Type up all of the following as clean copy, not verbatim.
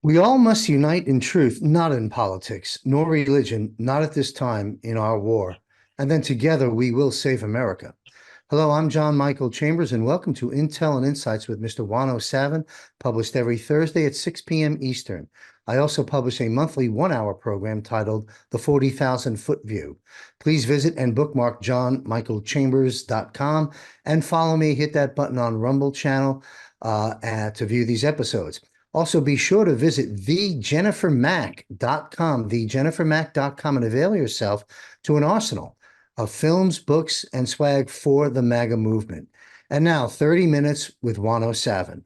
We all must unite in truth, not in politics, nor religion, not at this time in our war. And then together we will save America. Hello, I'm John Michael Chambers, and welcome to Intel and Insights with Mr. Juan Savin, published every Thursday at 6 p.m. Eastern. I also publish a monthly one-hour program titled The 40,000-Foot View. Please visit and bookmark johnmichaelchambers.com and follow me. Hit that button on Rumble channel to view these episodes. Also, be sure to visit thejennifermack.com, and avail yourself to an arsenal of films, books, and swag for the MAGA movement. And now, 30 minutes with Juan Savin.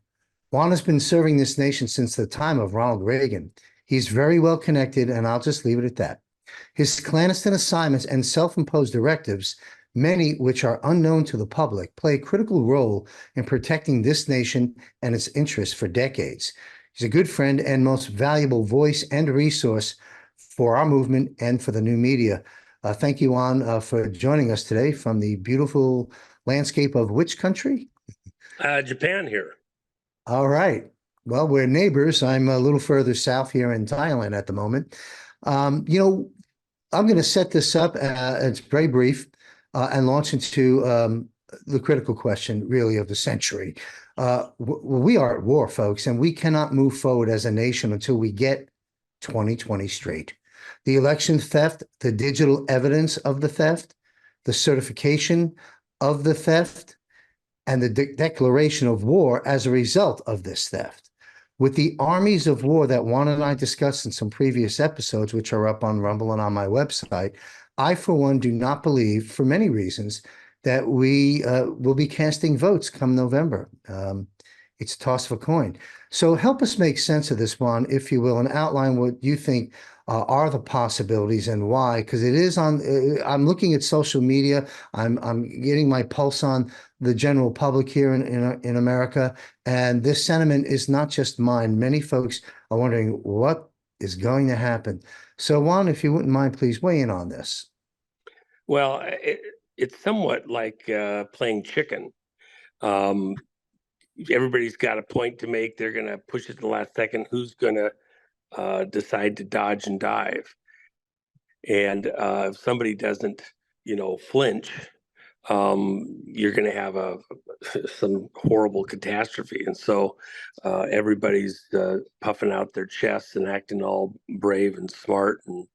Juan has been serving this nation since the time of Ronald Reagan. He's very well connected, and I'll just leave it at that. His clandestine assignments and self-imposed directives, many which are unknown to the public, play a critical role in protecting this nation and its interests for decades. He's a good friend and most valuable voice and resource for our movement and for the new media. Thank you, Juan, for joining us today from the beautiful landscape of which country? Japan here. All right. Well, we're neighbors. I'm a little further south here in Thailand at the moment. I'm going to set this up. It's very brief and launch into the critical question, really, of the century. We are at war, folks, and we cannot move forward as a nation until we get 2020 straight. The election theft, the digital evidence of the theft, the certification of the theft, and the declaration of war as a result of this theft. With the armies of war that Juan and I discussed in some previous episodes, which are up on Rumble and on my website, I, for one, do not believe, for many reasons, that we will be casting votes come November. It's a toss of a coin. So help us make sense of this, Juan, if you will, and outline what you think are the possibilities and why, because it is on, I'm looking at social media, I'm getting my pulse on the general public here in America, and this sentiment is not just mine. Many folks are wondering what is going to happen. So Juan, if you wouldn't mind, please weigh in on this. Well, it's somewhat like playing chicken. Everybody's got a point to make. They're going to push it to the last second. Who's going to decide to dodge and dive? And if somebody doesn't, flinch, you're going to have some horrible catastrophe. And so everybody's puffing out their chests and acting all brave and smart and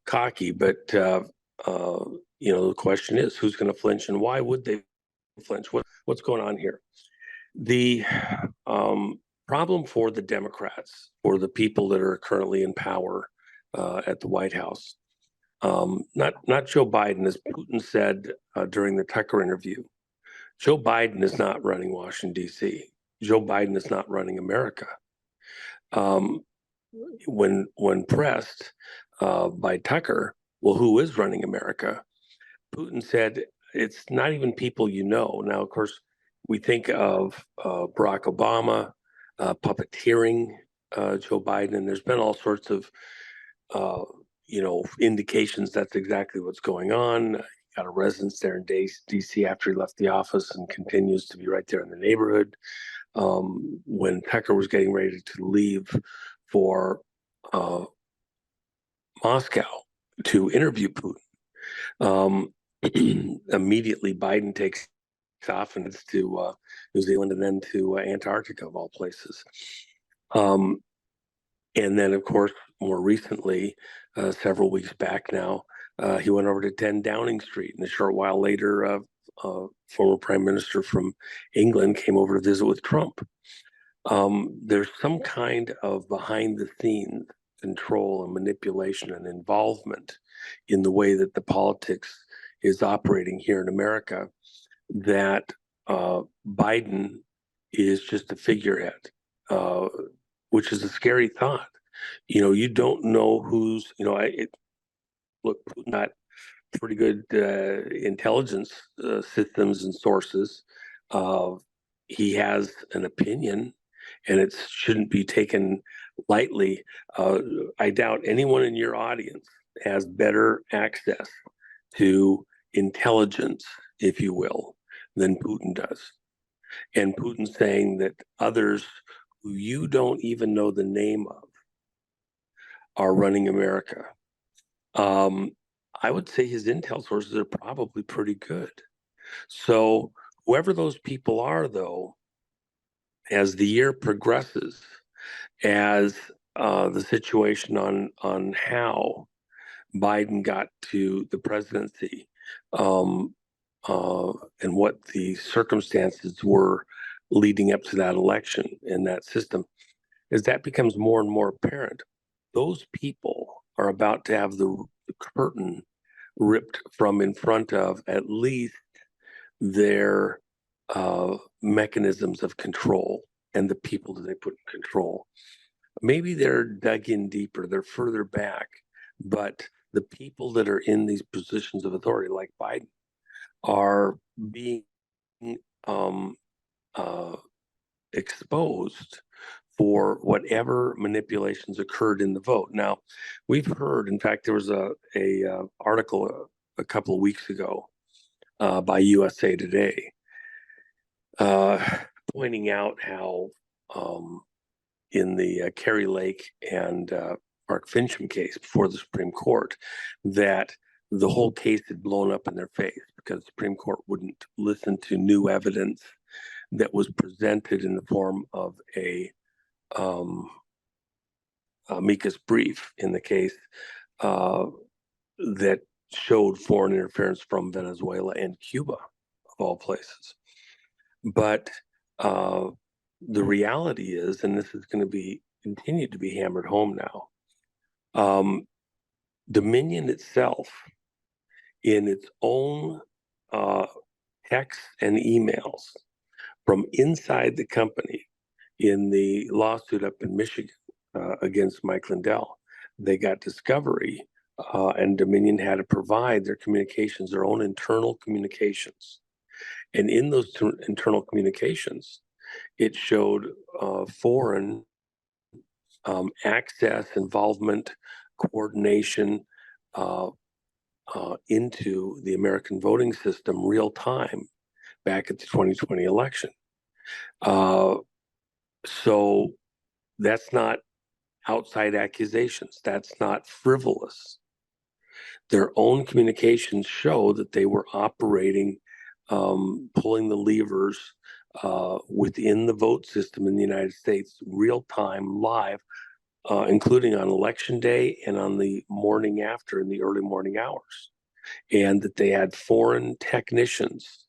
cocky. But the question is, who's going to flinch, and why would they flinch? What's going on here? The problem for the Democrats, or the people that are currently in power at the White House, not Joe Biden, as Putin said during the Tucker interview. Joe Biden is not running Washington, D.C. Joe Biden is not running America. When pressed by Tucker, well, who is running America? Putin said, it's not even people you know. Now, of course, we think of Barack Obama puppeteering Joe Biden, and there's been all sorts of indications that's exactly what's going on. He got a residence there in D.C. after he left the office and continues to be right there in the neighborhood. When Tucker was getting ready to leave for Moscow to interview Putin, immediately Biden takes off and it's to New Zealand and then to Antarctica, of all places. And then, of course, more recently, several weeks back now, he went over to 10 Downing Street. And a short while later, former prime minister from England came over to visit with Trump. There's some kind of behind-the-scenes control and manipulation and involvement in the way that the politics is operating here in America, that Biden is just a figurehead, which is a scary thought. You don't know who's, look, not pretty good intelligence systems and sources. He has an opinion, and it shouldn't be taken lightly. I doubt anyone in your audience has better access to intelligence, if you will, than Putin does. And Putin's saying that others who you don't even know the name of are running America. I would say his intel sources are probably pretty good. So whoever those people are, though, as the year progresses, as the situation on how Biden got to the presidency, um, and what the circumstances were leading up to that election in that system, as that becomes more and more apparent, those people are about to have the curtain ripped from in front of at least their mechanisms of control and the people that they put in control. Maybe they're dug in deeper, they're further back, but the people that are in these positions of authority, like Biden, are being um, uh, exposed for whatever manipulations occurred in the vote. Now, we've heard, in fact, there was a article a couple of weeks ago by USA Today uh, pointing out how in the Kerry Lake and Mark Fincham case before the Supreme Court, that the whole case had blown up in their face because the Supreme Court wouldn't listen to new evidence that was presented in the form of a amicus brief in the case uh, that showed foreign interference from Venezuela and Cuba, of all places. But the reality is, and this is going to be continued to be hammered home now, Dominion itself, in its own texts and emails from inside the company in the lawsuit up in Michigan against Mike Lindell, they got discovery, and Dominion had to provide their communications, their own internal communications. And in those internal communications, it showed foreign access, involvement, coordination into the American voting system real time back at the 2020 election. So that's not outside accusations. That's not frivolous. Their own communications show that they were operating, pulling the levers within the vote system in the United States, real time, live, including on election day and on the morning after in the early morning hours. And that they had foreign technicians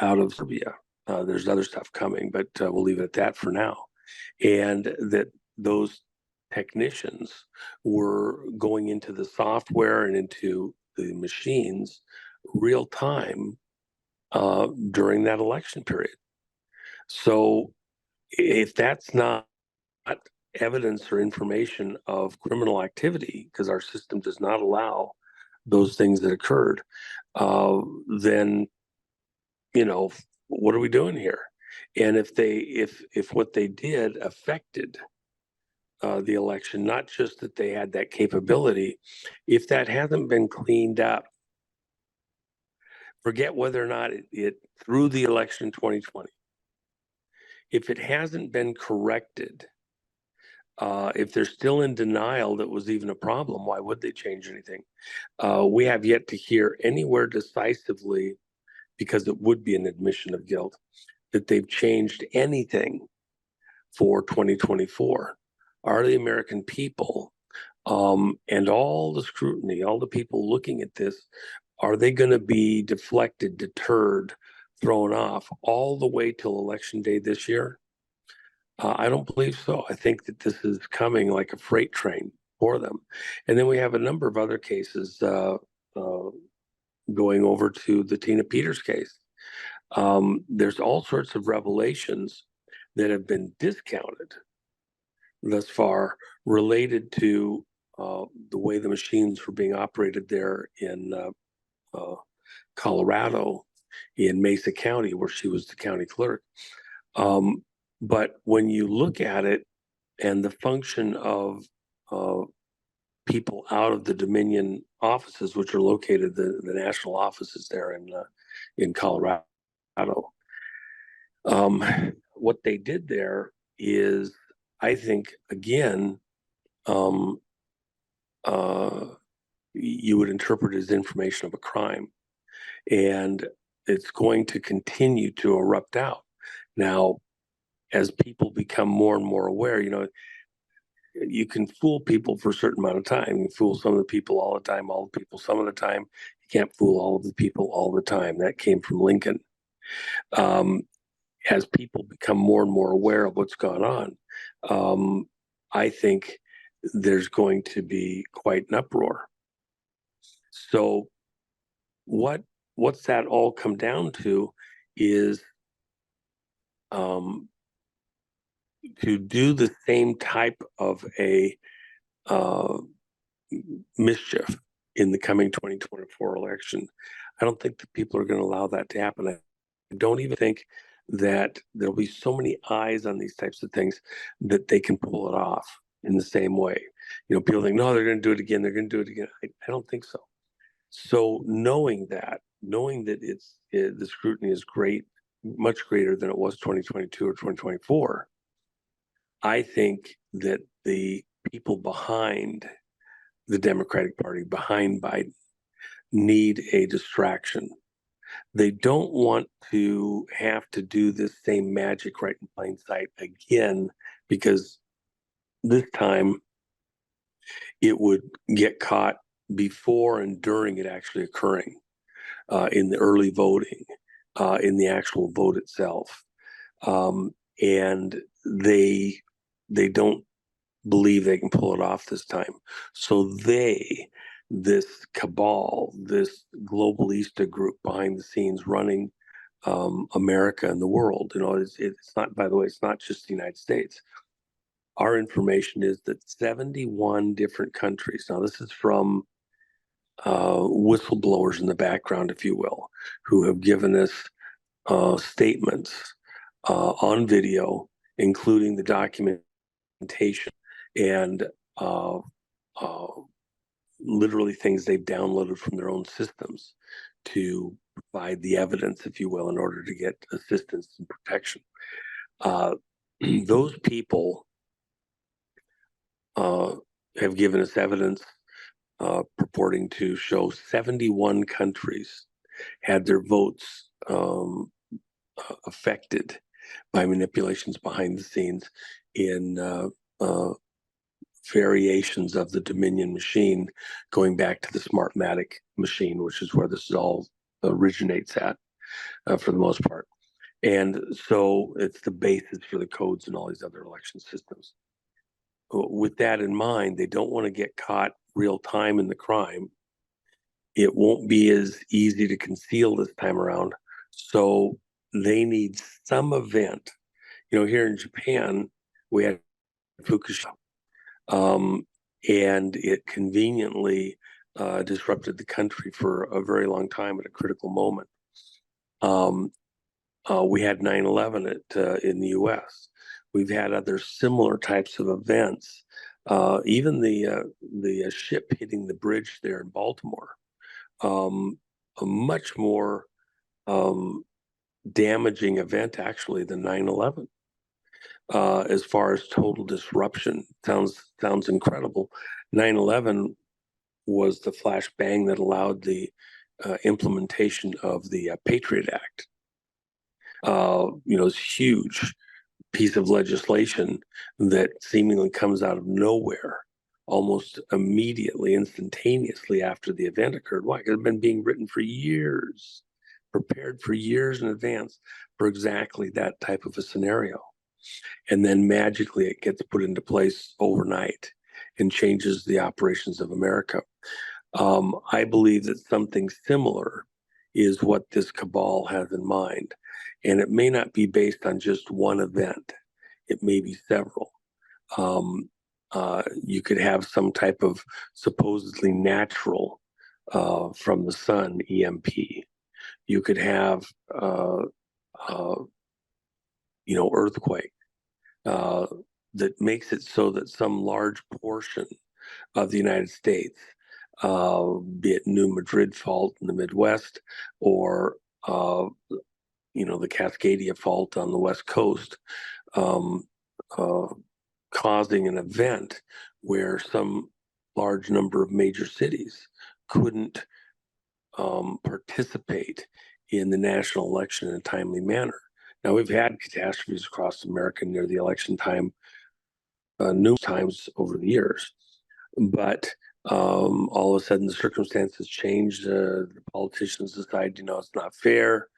out of Serbia. There's other stuff coming, but we'll leave it at that for now. And that those technicians were going into the software and into the machines real time during that election period. So if that's not evidence or information of criminal activity, because our system does not allow those things that occurred, then, you know, what are we doing here? And if what they did affected the election, not just that they had that capability, if that hasn't been cleaned up, forget whether or not it through the election in 2020, if it hasn't been corrected, if they're still in denial that was even a problem, why would they change anything? We have yet to hear anywhere decisively, because it would be an admission of guilt, that they've changed anything for 2024. Are the American people and all the scrutiny, all the people looking at this, are they going to be deflected, deterred, thrown off all the way till election day this year? I don't believe so. I think that this is coming like a freight train for them. And then we have a number of other cases going over to the Tina Peters case. There's all sorts of revelations that have been discounted thus far related to the way the machines were being operated there in Colorado, in Mesa County, where she was the county clerk. But when you look at it and the function of people out of the Dominion offices, which are located, the national offices there in Colorado, what they did there is, I think, again, you would interpret as information of a crime. And it's going to continue to erupt out. Now, as people become more and more aware, you can fool people for a certain amount of time. You fool some of the people all the time, all the people some of the time. You can't fool all of the people all the time. That came from Lincoln. As people become more and more aware of what's gone on, I think there's going to be quite an uproar. So what's that all come down to is to do the same type of a mischief in the coming 2024 election. I don't think that people are going to allow that to happen. I don't even think that there'll be so many eyes on these types of things that they can pull it off in the same way. People think, no, they're going to do it again. They're going to do it again. I don't think so. So knowing that the scrutiny is great, much greater than it was 2022 or 2024, I think that the people behind the Democratic Party, behind Biden, need a distraction. They don't want to have to do this same magic right in plain sight again, because this time it would get caught before and during it actually occurring, in the early voting, in the actual vote itself. And they don't believe they can pull it off this time. So this cabal, this globalista group behind the scenes running America and the world, it's not, by the way, it's not just the United States. Our information is that 71 different countries, now this is from whistleblowers in the background, if you will, who have given us statements on video, including the documentation and literally things they've downloaded from their own systems to provide the evidence, if you will, in order to get assistance and protection. Those people have given us evidence purporting to show 71 countries had their votes affected by manipulations behind the scenes in variations of the Dominion machine, going back to the Smartmatic machine, which is where this all originates at, for the most part. And so it's the basis for the codes and all these other election systems. With that in mind, they don't want to get caught real time in the crime. It won't be as easy to conceal this time around. So they need some event. Here in Japan, we had Fukushima. And it conveniently disrupted the country for a very long time at a critical moment. We had 9/11 in the U.S. We've had other similar types of events. Even the ship hitting the bridge there in Baltimore, a much more damaging event actually than 9/11. As far as total disruption, sounds incredible. 9/11 was the flash bang that allowed the implementation of the Patriot Act. This huge piece of legislation that seemingly comes out of nowhere, almost immediately, instantaneously after the event occurred. Why? It had been being written for years, prepared for years in advance for exactly that type of a scenario. And then magically it gets put into place overnight and changes the operations of America. I believe that something similar is what this cabal has in mind. And it may not be based on just one event. It may be several. You could have some type of supposedly natural from the sun EMP. You could have, earthquake. That makes it so that some large portion of the United States, be it New Madrid fault in the Midwest or the Cascadia fault on the West Coast, causing an event where some large number of major cities couldn't participate in the national election in a timely manner. Now, we've had catastrophes across America near the election time numerous times over the years, but all of a sudden the circumstances change. The politicians decide, it's not fair.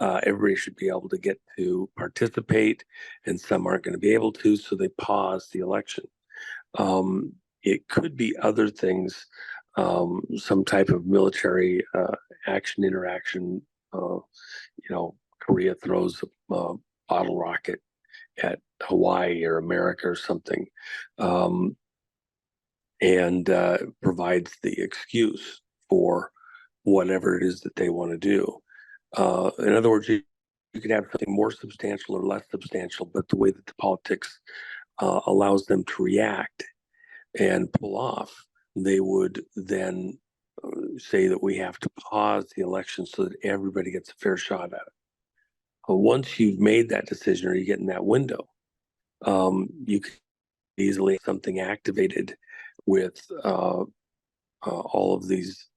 Everybody should be able to get to participate, and some aren't going to be able to, so they pause the election. It could be other things, some type of military interaction. Korea throws a bottle rocket at Hawaii or America or something, and provides the excuse for whatever it is that they want to do. In other words, you could have something more substantial or less substantial, but the way that the politics allows them to react and pull off, they would then say that we have to pause the election so that everybody gets a fair shot at it. Once you've made that decision or you get in that window, you can easily have something activated with all of these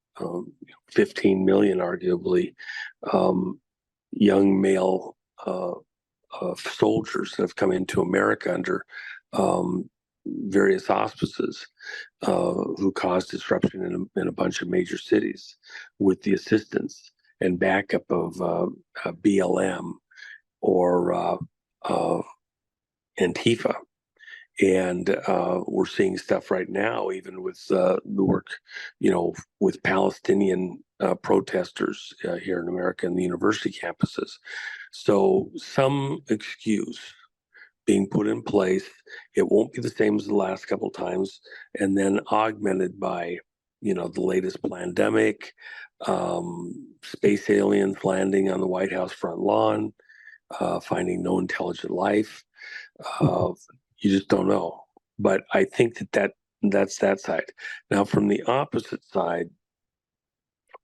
15 million, arguably, young male soldiers that have come into America under various auspices, who caused disruption in a bunch of major cities with the assistance and backup of BLM or Antifa. And we're seeing stuff right now, even with the work, with Palestinian protesters here in America and the university campuses. So some excuse being put in place. It won't be the same as the last couple of times, and then augmented by, the latest pandemic, space aliens landing on the White House front lawn, finding no intelligent life. You just don't know. But I think that's that side. Now, from the opposite side,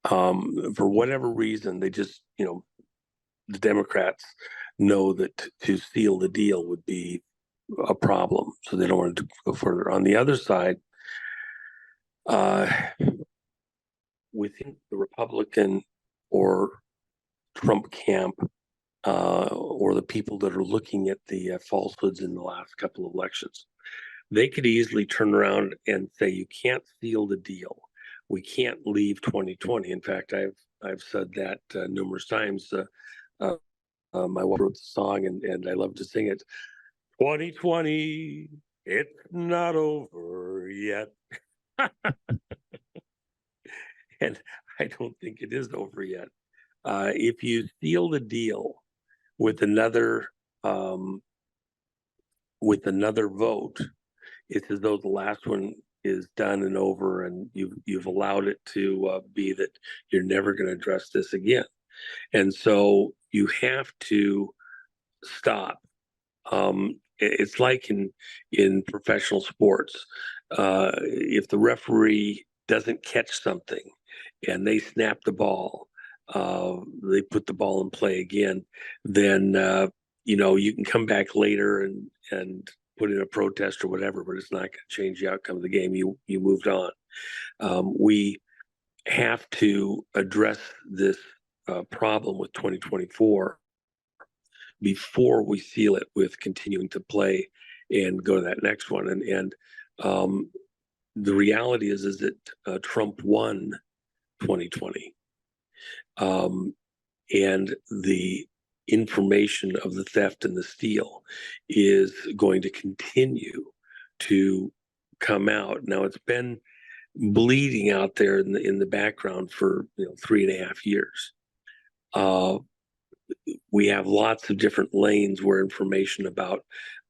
for whatever reason, they just, the Democrats know that to seal the deal would be a problem, so they don't want to go further. On the other side, within the Republican or Trump camp, or the people that are looking at the falsehoods in the last couple of elections, they could easily turn around and say, you can't seal the deal. We can't leave 2020. In fact, I've said that numerous times. My wife wrote the song, and I love to sing it. 2020, it's not over yet. And I don't think it is over yet. If you seal the deal with another vote, it's as though the last one is done and over, and you've allowed it to be that you're never going to address this again. And so you have to stop. It's like in professional sports. If the referee doesn't catch something and they snap the ball, they put the ball in play again, then you can come back later and put in a protest or whatever, but it's not going to change the outcome of the game. You moved on. We have to address this problem with 2024 before we seal it with continuing to play and go to that next one. And the reality is that Trump won 2020, and the information of the theft and the steal is going to continue to come out. Now, it's been bleeding out there in the background for 3.5 years. We have lots of different lanes where information about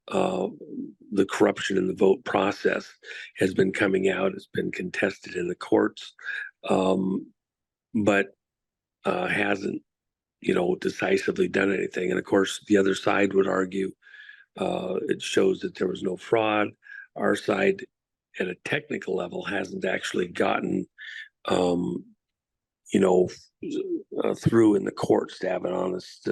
the corruption in the vote process has been coming out. It's been contested in the courts, but hasn't, decisively done anything. And of course, the other side would argue it shows that there was no fraud. Our side, at a technical level, hasn't actually gotten through in the courts to have an honest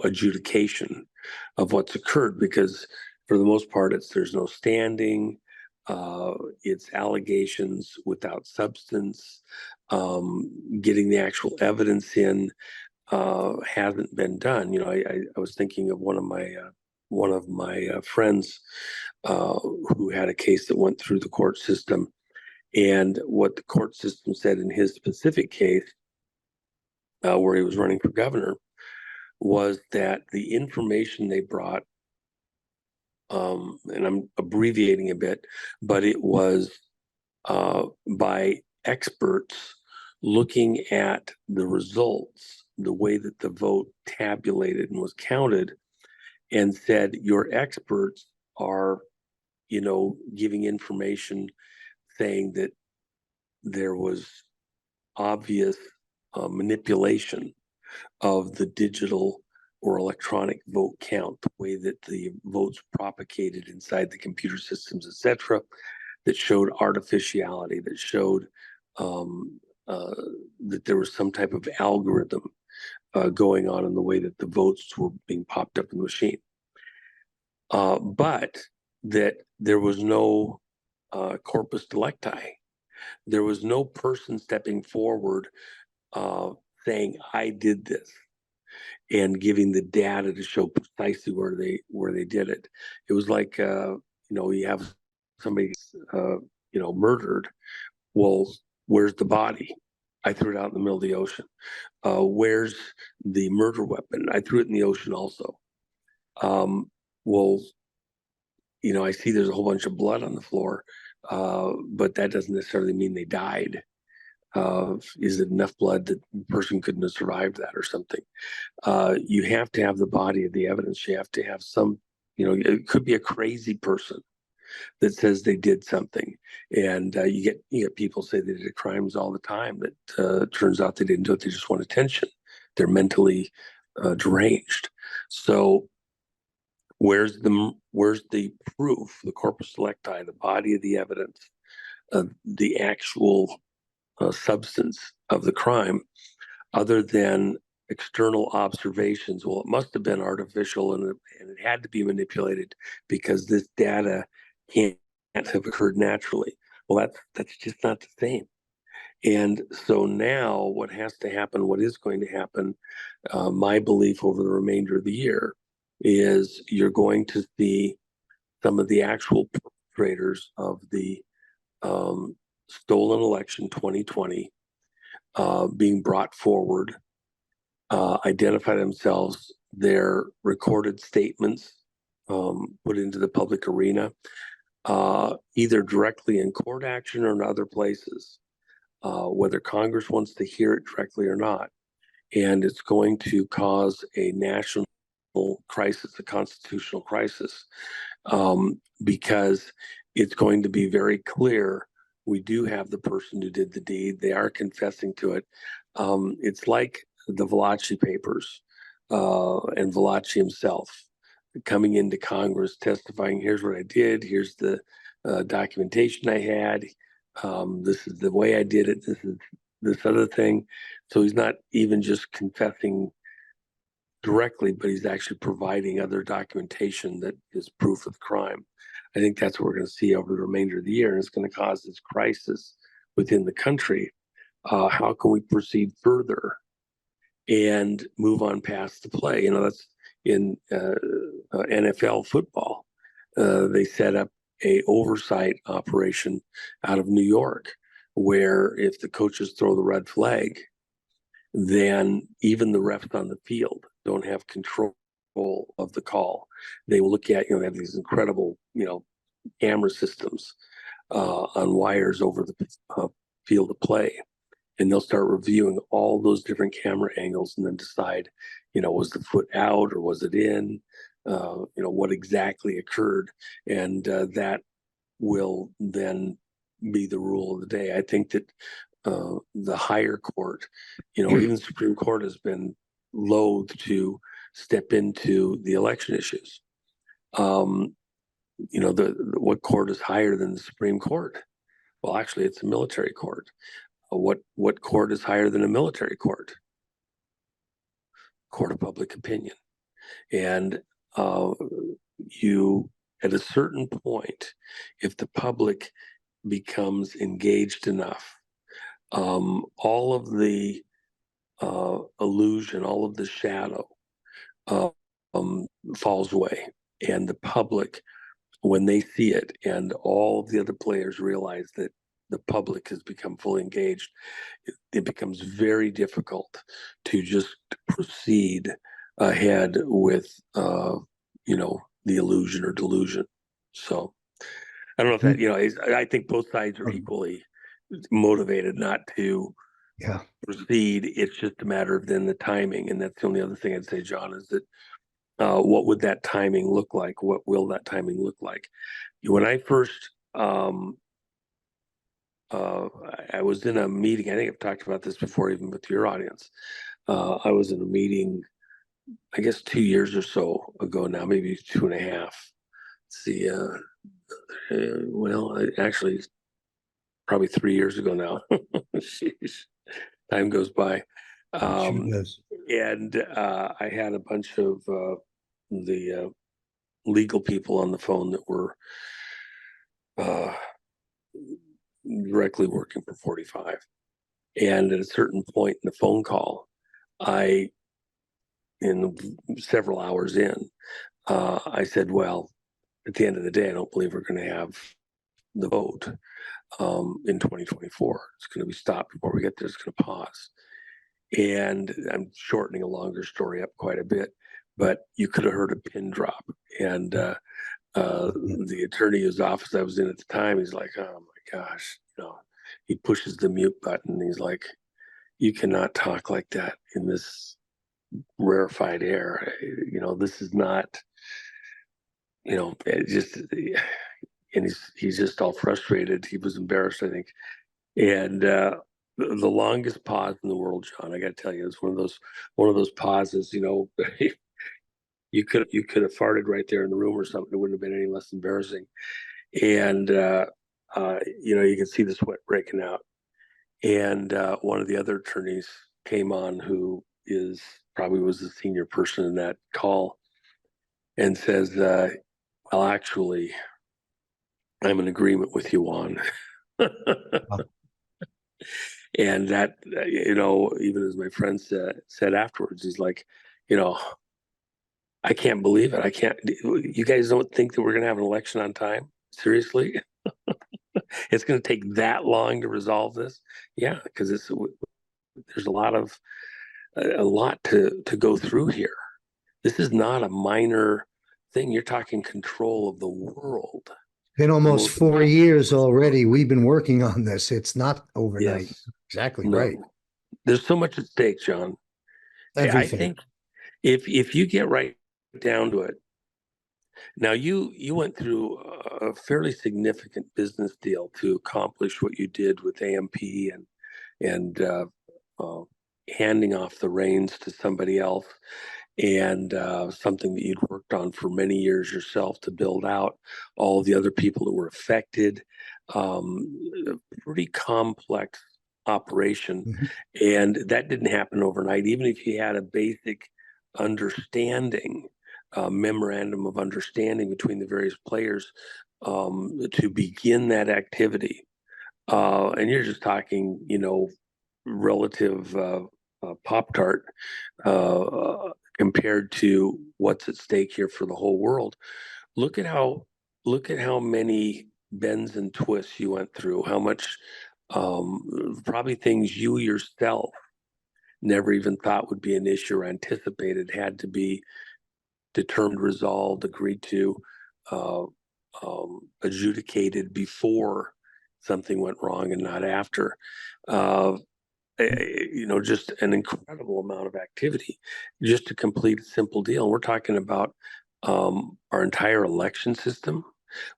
adjudication of what's occurred, because for the most part, there's no standing. It's allegations without substance. Getting the actual evidence in hasn't been done. I was thinking of one of my friends who had a case that went through the court system, and what the court system said in his specific case, where he was running for governor, was that the information they brought, and I'm abbreviating a bit, but it was by experts looking at the results, the way that the vote tabulated and was counted, and said, your experts are, giving information saying that there was obvious manipulation of the digital or electronic vote count, the way that the votes propagated inside the computer systems, etc., that showed artificiality, that showed that there was some type of algorithm going on in the way that the votes were being popped up in the machine. But that there was no corpus delicti. There was no person stepping forward saying, I did this, and giving the data to show precisely where they did it. It was like, you have somebody, murdered. Well, where's the body? I threw it out in the middle of the ocean. Where's the murder weapon? I threw it in the ocean also. Well, I see there's a whole bunch of blood on the floor, but that doesn't necessarily mean they died. Is it enough blood that the person couldn't have survived that or something? You have to have the body of the evidence. You have to have some, it could be a crazy person that says they did something, and you get people say they did crimes all the time that turns out they didn't do it. They just want attention. They're mentally deranged. So where's the proof, the corpus delicti, the body of the evidence, the actual substance of the crime, other than external observations? Well, it must have been artificial, and it had to be manipulated because this data can't have occurred naturally. Well, that's just not the same. And so now what has to happen, what is going to happen, my belief over the remainder of the year, is you're going to see some of the actual perpetrators of the stolen election 2020 being brought forward, identify themselves, their recorded statements put into the public arena, either directly in court action or in other places, whether Congress wants to hear it directly or not. And it's going to cause a national crisis, a constitutional crisis, because it's going to be very clear we do have the person who did the deed. They are confessing to it. It's like the Valachi papers and Valachi himself coming into Congress testifying, here's what I did, here's the documentation I had, this is the way I did it, this is this other thing. So he's not even just confessing directly, but he's actually providing other documentation that is proof of the crime. I think that's what we're going to see over the remainder of the year, and it's going to cause this crisis within the country. How can we proceed further and move on past the play? That's in NFL football. They set up a oversight operation out of New York, where if the coaches throw the red flag, then even the refs on the field don't have control of the call. They will look at, they have these incredible, camera systems on wires over the field of play. And they'll start reviewing all those different camera angles and then decide, was the foot out or was it in? What exactly occurred. And that will then be the rule of the day. I think that the higher court, even the Supreme Court has been loath to step into the election issues. What court is higher than the Supreme Court? Well, actually, it's a military court. What court is higher than a military court? Court of public opinion. And you at a certain point, if the public becomes engaged enough, all of the illusion, all of the shadow uh, falls away, and the public, when they see it, and all of the other players realize that the public has become fully engaged, it becomes very difficult to just proceed ahead with, the illusion or delusion. So I don't know if that, I think both sides are equally motivated not to Yeah. proceed. It's just a matter of then the timing. And that's the only other thing I'd say, John, is that what would that timing look like? What will that timing look like? When I first, I was in a meeting, I think I've talked about this before, even with your audience. I was in a meeting, I guess 2 years or so ago now, maybe 2.5. Let's see, actually, probably 3 years ago now. Jeez, time goes by. It sure does. And I had a bunch of the legal people on the phone that were directly working for 45. And at a certain point in the phone call, in several hours in, I said, well, at the end of the day, I don't believe we're going to have the vote in 2024. It's going to be stopped before we get there. It's going to pause. And I'm shortening a longer story up quite a bit, but you could have heard a pin drop. And the attorney whose office I was in at the time, he's like, oh my gosh, he pushes the mute button. He's like, you cannot talk like that in this rarefied air. This is not, it just, and he's just all frustrated. He was embarrassed, I think. And the longest pause in the world, John, I got to tell you, it's one of those pauses. You could have farted right there in the room or something. It wouldn't have been any less embarrassing. And you can see the sweat breaking out. And one of the other attorneys came on, who probably was the senior person in that call, and says, well, actually, I'm in agreement with you, Juan. And that, even as my friend said afterwards, he's like, I can't believe it. You guys don't think that we're going to have an election on time? Seriously? It's going to take that long to resolve this? Yeah, because there's a lot to go through here. This is not a minor thing. You're talking control of the world. Been almost 4 years already. We've been working on this. It's not overnight. Yes. Exactly No. right. There's so much at stake, John. I Everything. think if you get right down to it, now you went through a fairly significant business deal to accomplish what you did with AMP and handing off the reins to somebody else, and something that you'd worked on for many years yourself to build out all the other people that were affected. Pretty complex operation. Mm-hmm. And that didn't happen overnight. Even if you had a basic understanding, memorandum of understanding between the various players to begin that activity. And you're just talking, relative Pop-Tart compared to what's at stake here for the whole world. Look at how many bends and twists you went through, how much probably things you yourself never even thought would be an issue or anticipated had to be determined, resolved, agreed to, adjudicated before something went wrong and not after. Just an incredible amount of activity just to complete a simple deal. We're talking about our entire election system.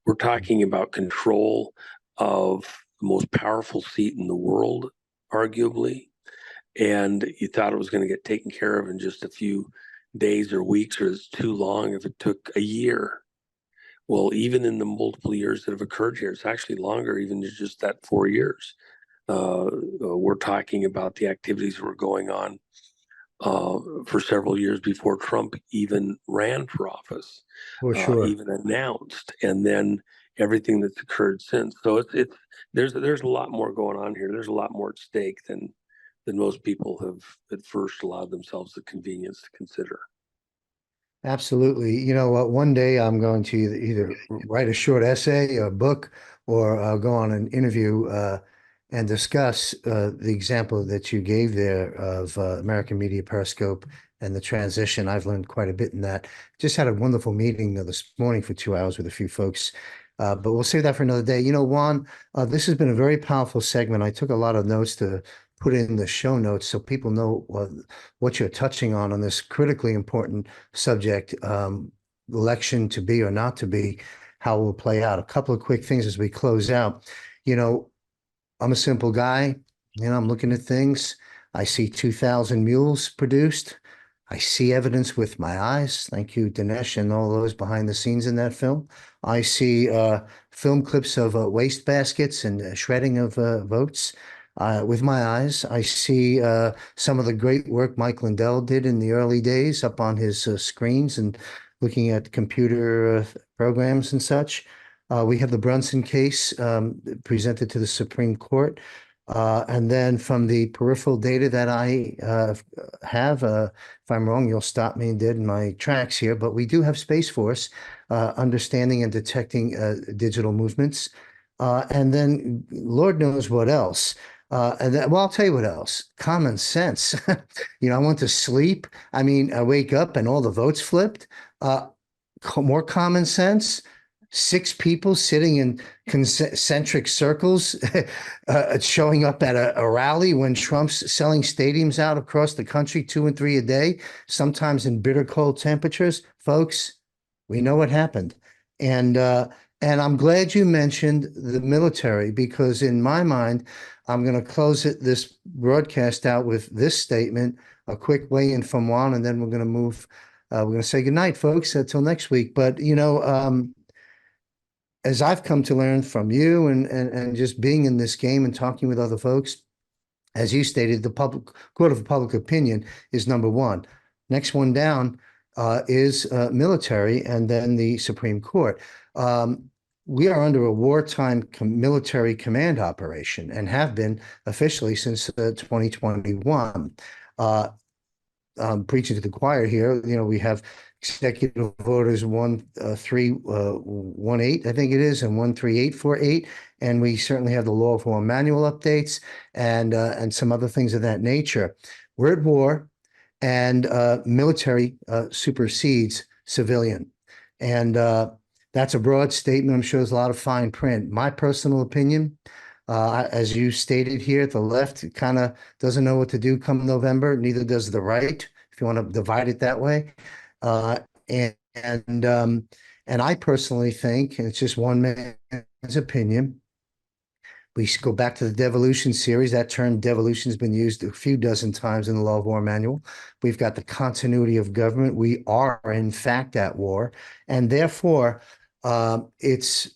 We're talking about control of the most powerful seat in the world, arguably. And you thought it was going to get taken care of in just a few days or weeks, or it's too long if it took a year. Well, even in the multiple years that have occurred here, it's actually longer, even just that 4 years. We're talking about the activities that were going on for several years before Trump even ran for office, For sure. even announced, and then everything that's occurred since. So it's there's a lot more going on here. There's a lot more at stake than most people have at first allowed themselves the convenience to consider. Absolutely. You know what? One day I'm going to either write a short essay, a book, or go on an interview and discuss the example that you gave there of American Media Periscope and the transition. I've learned quite a bit in that. Just had a wonderful meeting this morning for 2 hours with a few folks. But we'll save that for another day. You know, Juan, this has been a very powerful segment. I took a lot of notes to put in the show notes so people know what you're touching on this critically important subject, election to be or not to be, how it will play out. A couple of quick things as we close out. You know, I'm a simple guy. You know, I'm looking at things. I see 2,000 mules produced. I see evidence with my eyes. Thank you, Dinesh, and all those behind the scenes in that film. I see film clips of waste baskets and shredding of votes with my eyes. I see some of the great work Mike Lindell did in the early days up on his screens and looking at computer programs and such. We have the Brunson case presented to the Supreme Court. And then from the peripheral data that I have, if I'm wrong, you'll stop me dead in my tracks here, but we do have Space Force understanding and detecting digital movements. And then Lord knows what else. Well, I'll tell you what else. Common sense. You know, I went to sleep. I mean, I wake up and all the votes flipped. More common sense. Six people sitting in concentric circles, showing up at a rally when Trump's selling stadiums out across the country 2 and 3 a day, sometimes in bitter cold temperatures. Folks, we know what happened. And I'm glad you mentioned the military because in my mind, I'm going to close this broadcast out with this statement, a quick weigh-in from Juan, and then we're going to move. We're going to say goodnight, folks, until next week. But, you know, as I've come to learn from you and just being in this game and talking with other folks, as you stated, the public court of public opinion is number one. Next one down is military and then the Supreme Court. We are under a wartime military command operation and have been officially since 2021. Preaching to the choir here, you know, we have executive orders 1318, I think it is, and 13848, and we certainly have the law of war manual updates and some other things of that nature. We're at war, and military supersedes civilian, and that's a broad statement. I'm sure there's a lot of fine print. My personal opinion, as you stated here, the left kind of doesn't know what to do come November. Neither does the right, if you want to divide it that way. Uh, and and um, and I personally think, and it's just one man's opinion, we should go back to the devolution series. That term devolution has been used a few dozen times in the Law of War Manual. We've got the continuity of government. We are, in fact, at war. And therefore, it's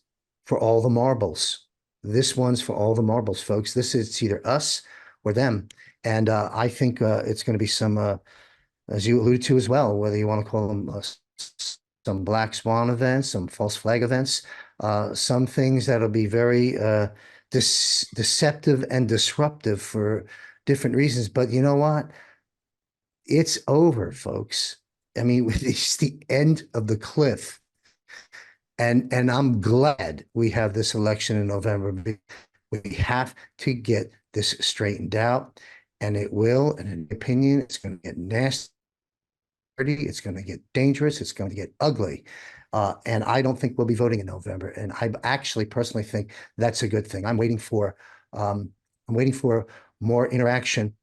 for all the marbles. This one's for all the marbles, folks. This is it's either us or them. And I think it's going to be some, as you alluded to as well, whether you want to call them some black swan events, some false flag events, some things that'll be very deceptive and disruptive for different reasons. But you know what? It's over, folks. I mean, it's the end of the cliff. And I'm glad we have this election in November. We have to get this straightened out, and it will. And in my opinion, it's going to get nasty. It's going to get dangerous. It's going to get ugly. And I don't think we'll be voting in November. And I actually personally think that's a good thing. I'm waiting for more interaction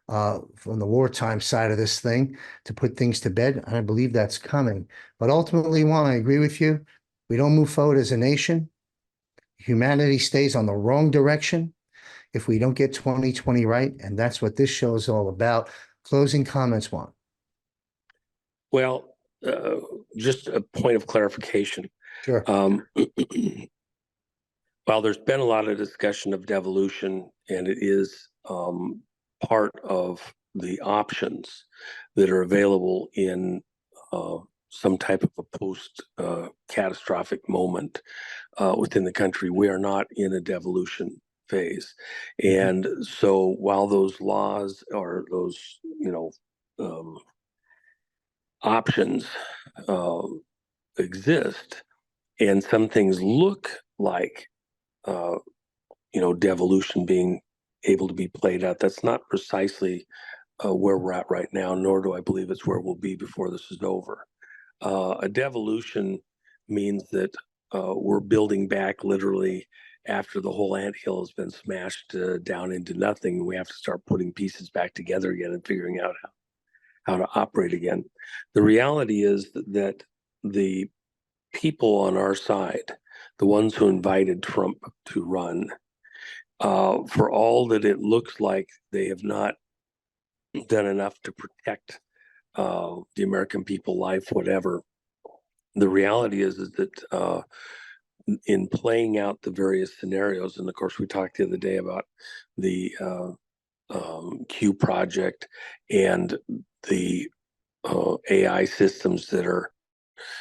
from the wartime side of this thing to put things to bed. And I believe that's coming. But ultimately, Juan, I agree with you. We don't move forward as a nation. Humanity stays on the wrong direction if we don't get 2020 right. And that's what this show is all about. Closing comments, Juan. Well, just a point of clarification. Sure. While there's been a lot of discussion of devolution, and it is part of the options that are available in some type of a post catastrophic moment within the country. We are not in a devolution phase. And so while those laws or those, options exist, and some things look like, devolution being able to be played out, that's not precisely where we're at right now, nor do I believe it's where we'll be before this is over. A devolution means that we're building back literally after the whole anthill has been smashed down into nothing. We have to start putting pieces back together again and figuring out how to operate again. The reality is that the people on our side, the ones who invited Trump to run, for all that it looks like they have not done enough to protect the American people, life, whatever. The reality is that in playing out the various scenarios, and of course we talked the other day about the Q project and the AI systems that are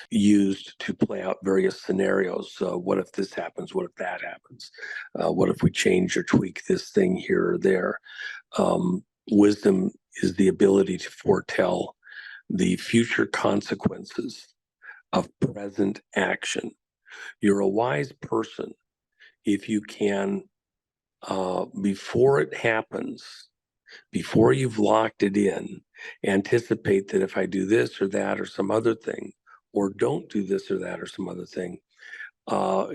used to play out various scenarios. What if this happens? What if that happens? What if we change or tweak this thing here or there? Wisdom is the ability to foretell the future consequences of present action. You're a wise person if you can, before it happens, before you've locked it in, anticipate that if I do this or that or some other thing, or don't do this or that or some other thing,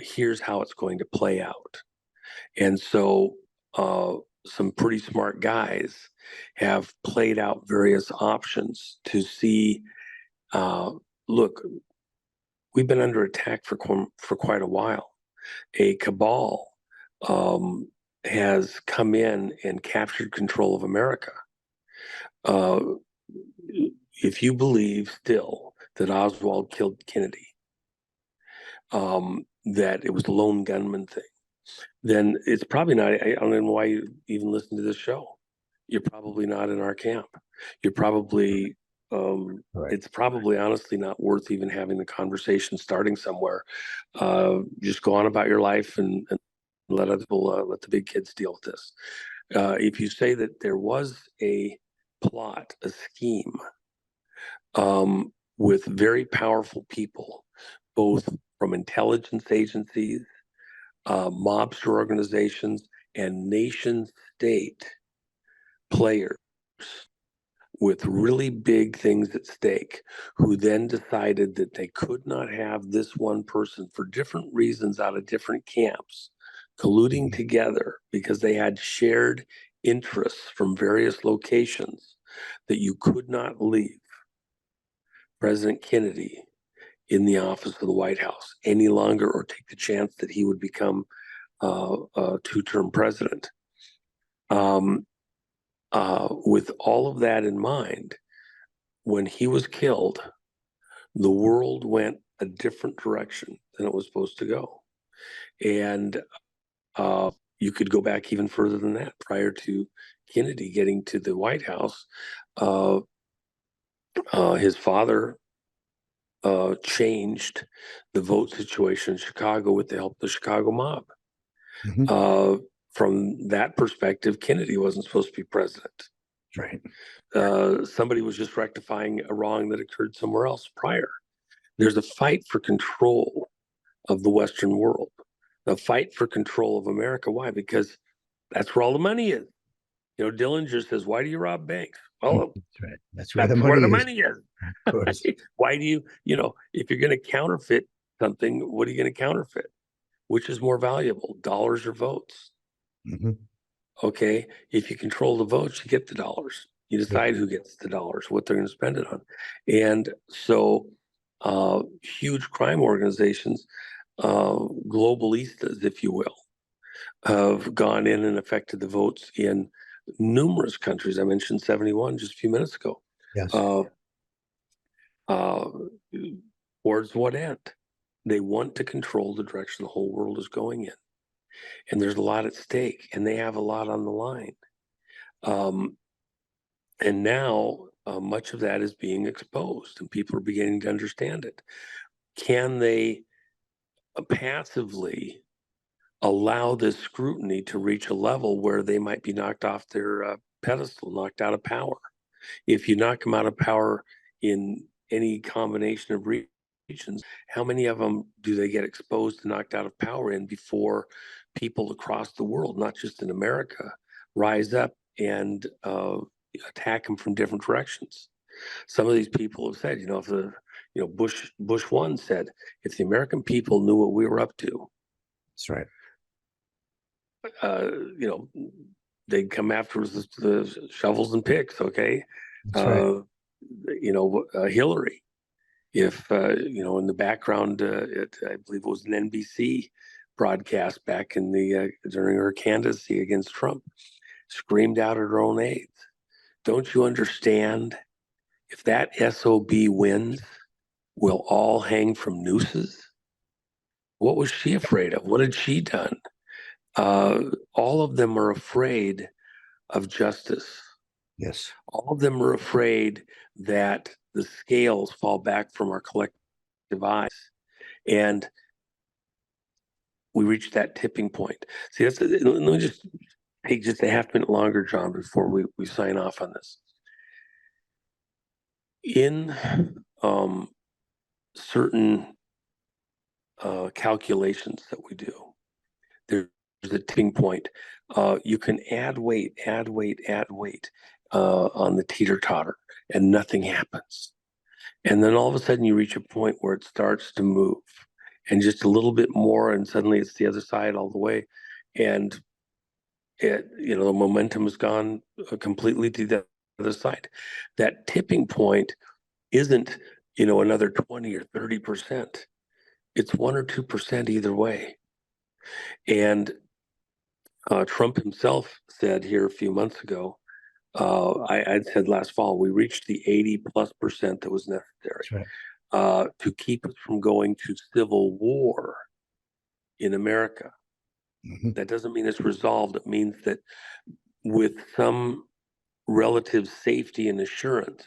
here's how it's going to play out. And so some pretty smart guys have played out various options to see, look, we've been under attack for quite a while. A cabal has come in and captured control of America. If you believe still that Oswald killed Kennedy, that it was a lone gunman thing, then it's probably not. I don't know why you even listen to this show. You're probably not in our camp. You're probably, Right. it's probably honestly not worth even having the conversation starting somewhere. Just go on about your life and let other people, let the big kids deal with this. If you say that there was a plot, a scheme, with very powerful people, both from intelligence agencies, mobster organizations, and nation state players with really big things at stake, who then decided that they could not have this one person for different reasons out of different camps colluding together because they had shared interests from various locations, that you could not leave President Kennedy in the office of the White House any longer or take the chance that he would become a two-term president. With all of that in mind, when he was killed, the world went a different direction than it was supposed to go. And you could go back even further than that. Prior to Kennedy getting to the White House, his father changed the vote situation in Chicago with the help of the Chicago mob. From that perspective, Kennedy wasn't supposed to be president. Right. Somebody was just rectifying a wrong that occurred somewhere else prior. There's a fight for control of the Western world, a fight for control of America. Why? Because that's where all the money is. Dillinger says, "Why do you rob banks?" Well, That's right. That's where that's the where money the is. money is. Of course. Why do you, if you're going to counterfeit something, what are you going to counterfeit? Which is more valuable, dollars or votes? Mhm. Okay. If you control the votes, you get the dollars. You Yep. decide who gets the dollars, what they're going to spend it on. And so huge crime organizations, globalistas, if you will, have gone in and affected the votes in numerous countries. I mentioned 71 just a few minutes ago. Yes. Towards what end? They want to control the direction the whole world is going in. And there's a lot at stake, and they have a lot on the line. And now much of that is being exposed and people are beginning to understand it. Can they passively allow this scrutiny to reach a level where they might be knocked off their pedestal, knocked out of power? If you knock them out of power in any combination of regions, how many of them do they get exposed and knocked out of power in before people across the world, not just in America, rise up and attack them from different directions? Some of these people have said, if the, Bush one said, if the American people knew what we were up to, That's right. uh, you know, they'd come after us with the shovels and picks. Okay. That's right. Hillary, if, in the background, I believe it was an NBC broadcast back in during her candidacy against Trump, screamed out at her own aides. Don't you understand? If that SOB wins, we'll all hang from nooses. What was she afraid of? What had she done? All of them are afraid of justice. Yes. All of them are afraid that the scales fall back from our collective eyes. And we reach that tipping point. See, let me just take just a half minute longer, John, before we sign off on this. In certain calculations that we do, there's a tipping point. You can add weight on the teeter-totter, and nothing happens. And then all of a sudden you reach a point where it starts to move, and just a little bit more, and suddenly it's the other side all the way. And the momentum has gone completely to the other side. That tipping point isn't, another 20 or 30%. It's 1 or 2% either way. And Trump himself said here a few months ago, I'd said last fall, we reached the 80+% that was necessary That's right. to keep us from going to civil war in America. Mhm. That doesn't mean it's resolved. It means that with some relative safety and assurance,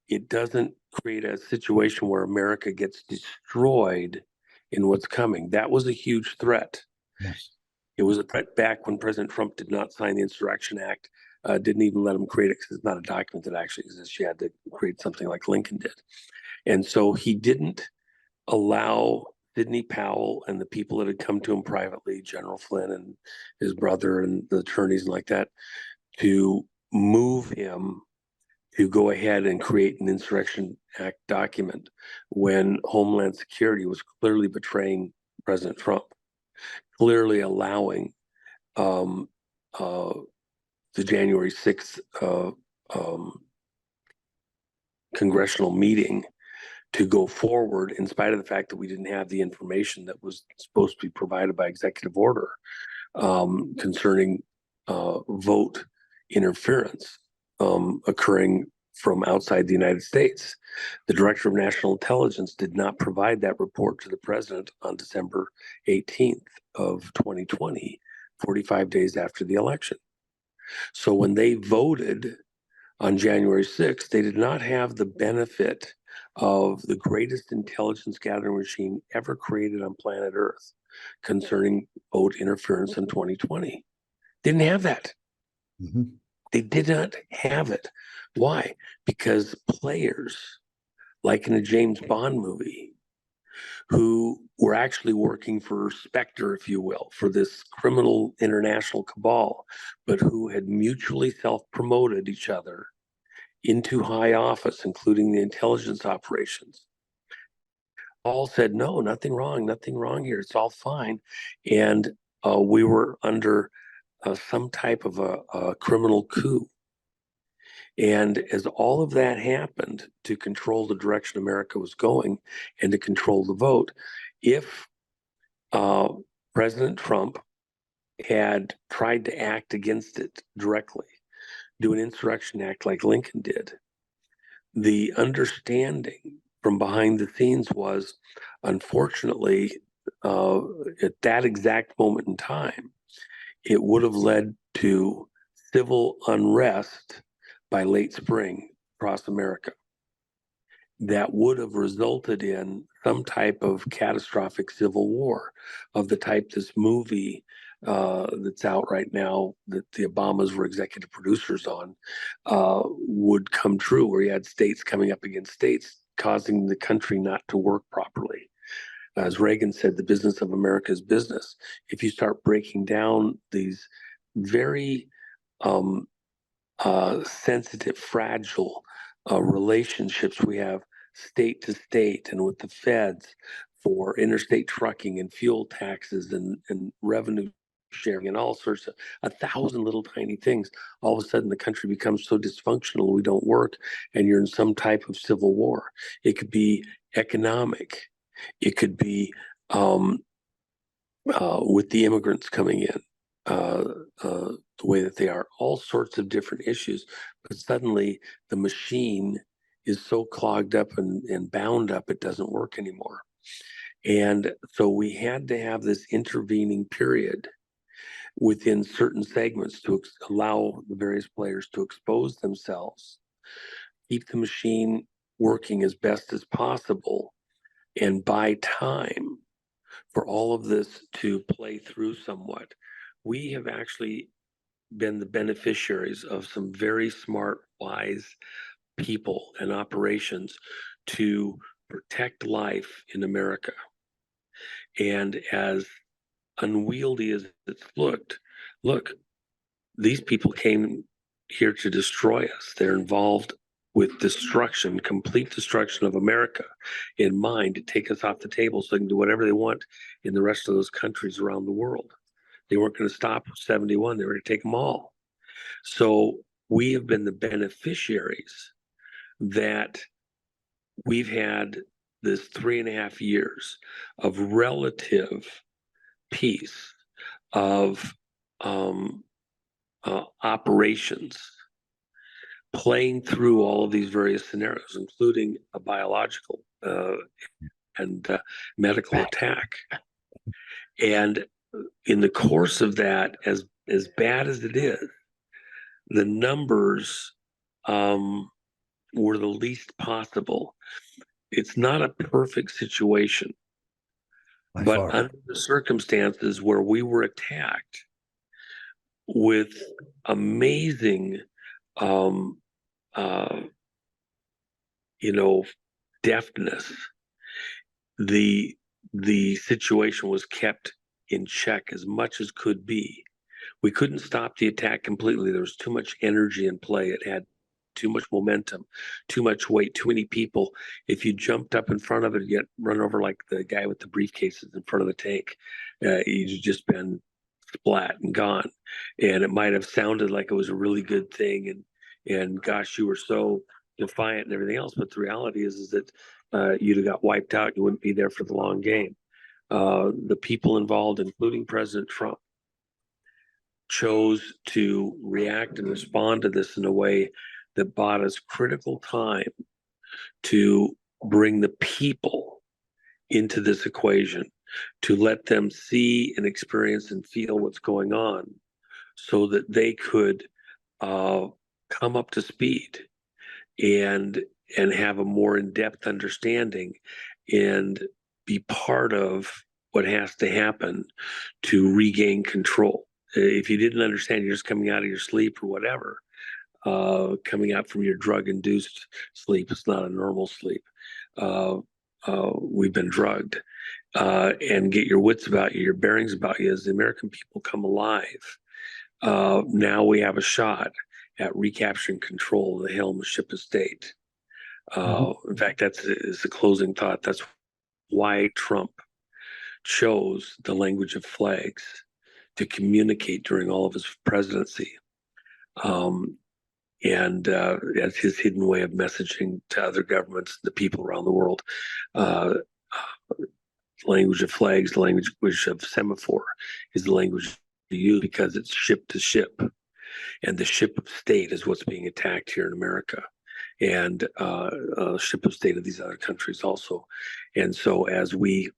it doesn't create a situation where America gets destroyed in what's coming. That was a huge threat. Yes. It was a threat back when President Trump did not sign the Insurrection Act, didn't even let him create it because it's not a document that actually exists. You had to create something like Lincoln did. And so he didn't allow Sidney Powell and the people that had come to him privately, General Flynn and his brother and the attorneys and like that, to move him to go ahead and create an Insurrection Act document when Homeland Security was clearly betraying President Trump, clearly allowing um, uh, the January 6th congressional meeting to go forward in spite of the fact that we didn't have the information that was supposed to be provided by executive order concerning vote interference occurring from outside the United States. The Director of National Intelligence did not provide that report to the president on December 18th of 2020, 45 days after the election. So when they voted on January 6th, they did not have the benefit of the greatest intelligence gathering machine ever created on planet Earth concerning vote interference in 2020. Didn't have that. Mhm. They did not have it. Why? Because players, like in a James Bond movie, who were actually working for Spectre, if you will, for this criminal international cabal, but who had mutually self-promoted each other into high office, including the intelligence operations, all said, no, nothing wrong here. It's all fine. And we were under some type of a criminal coup. And as all of that happened to control the direction America was going and to control the vote, if President Trump had tried to act against it directly, do an insurrection act like Lincoln did, the understanding from behind the scenes was, unfortunately, at that exact moment in time, it would have led to civil unrest by late spring across America that would have resulted in some type of catastrophic civil war of the type this movie that's out right now that the Obamas were executive producers on would come true, where you had states coming up against states, causing the country not to work properly. As Reagan said, the business of America is business. If you start breaking down these very sensitive, fragile relationships we have state to state and with the feds for interstate trucking and fuel taxes and revenue sharing and all sorts of 1,000 little tiny things. All of a sudden, the country becomes so dysfunctional, we don't work, and you're in some type of civil war. It could be economic. It could be with the immigrants coming in. The way that they are, all sorts of different issues, but suddenly the machine is so clogged up and bound up, it doesn't work anymore. And so we had to have this intervening period within certain segments to allow the various players to expose themselves, keep the machine working as best as possible, and buy time for all of this to play through somewhat. We have actually been the beneficiaries of some very smart, wise people and operations to protect life in America. And as unwieldy as it's look, these people came here to destroy us. They're involved with destruction, complete destruction of America in mind, to take us off the table so they can do whatever they want in the rest of those countries around the world. They weren't going to stop with 71. They were going to take them all. So we have been the beneficiaries that we've had this 3.5 years of relative peace, of operations, playing through all of these various scenarios, including a biological and medical attack. And in the course of that, as bad as it is, the numbers were the least possible. It's not a perfect situation, but under the circumstances where we were attacked with amazing, deftness, the situation was kept in check as much as could be. We couldn't stop the attack completely. There was too much energy in play. It had too much momentum, too much weight, too many people. If you jumped up in front of it, you'd get run over like the guy with the briefcases in front of the tank. You'd just been splat and gone. And it might have sounded like it was a really good thing. And gosh, you were so defiant and everything else. But the reality is that you'd have got wiped out. You wouldn't be there for the long game. The people involved, including President Trump, chose to react and respond to this in a way that bought us critical time to bring the people into this equation, to let them see and experience and feel what's going on so that they could come up to speed and have a more in-depth understanding and be part of what has to happen to regain control. If you didn't understand, you're just coming out of your sleep or whatever, coming out from your drug-induced sleep. It's not a normal sleep. We've been drugged. And get your wits about you, your bearings about you as the American people come alive. Now we have a shot at recapturing control of the helm of ship of state. In fact, that's the closing thought. That's why Trump chose the language of flags to communicate during all of his presidency. And as his hidden way of messaging to other governments, the people around the world. Language of flags, the language of semaphore is the language to use because it's ship to ship. And the ship of state is what's being attacked here in America, and ship of state of these other countries also. And so as we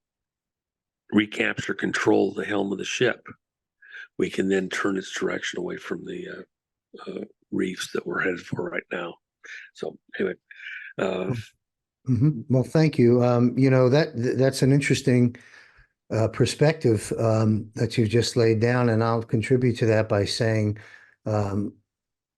recapture control of the helm of the ship, we can then turn its direction away from the reefs that we're headed for right now. So anyway, Well, thank you. That's an interesting perspective that you've just laid down, and I'll contribute to that by saying um,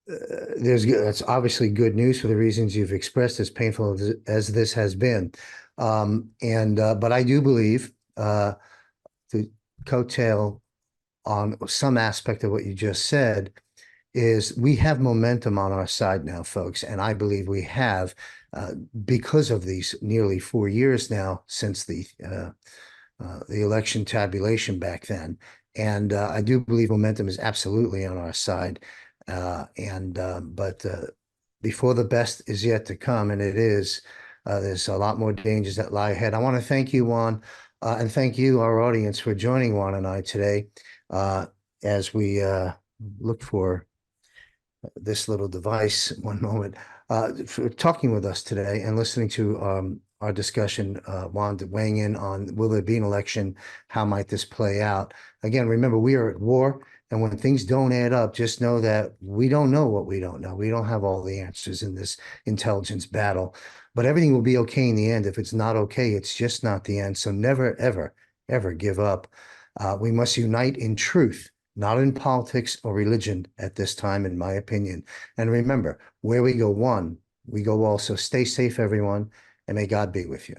that's obviously good news for the reasons you've expressed, as painful as this has been. But I do believe to coattail on some aspect of what you just said is we have momentum on our side now, folks, and I believe we have because of these nearly 4 years now since the election tabulation back then. And I do believe momentum is absolutely on our side. But before the best is yet to come, and it is, there's a lot more dangers that lie ahead. I want to thank you, Juan, and thank you, our audience, for joining Juan and I today as we look for this little device. One moment. For talking with us today and listening to our discussion, Juan, weighing in on will there be an election? How might this play out? Again, remember, we are at war. And when things don't add up, just know that we don't know what we don't know. We don't have all the answers in this intelligence battle. But everything will be okay in the end. If it's not okay, it's just not the end. So never, ever, ever give up. We must unite in truth, not in politics or religion at this time, in my opinion. And remember, where we go one, we go all. So stay safe, everyone, and may God be with you.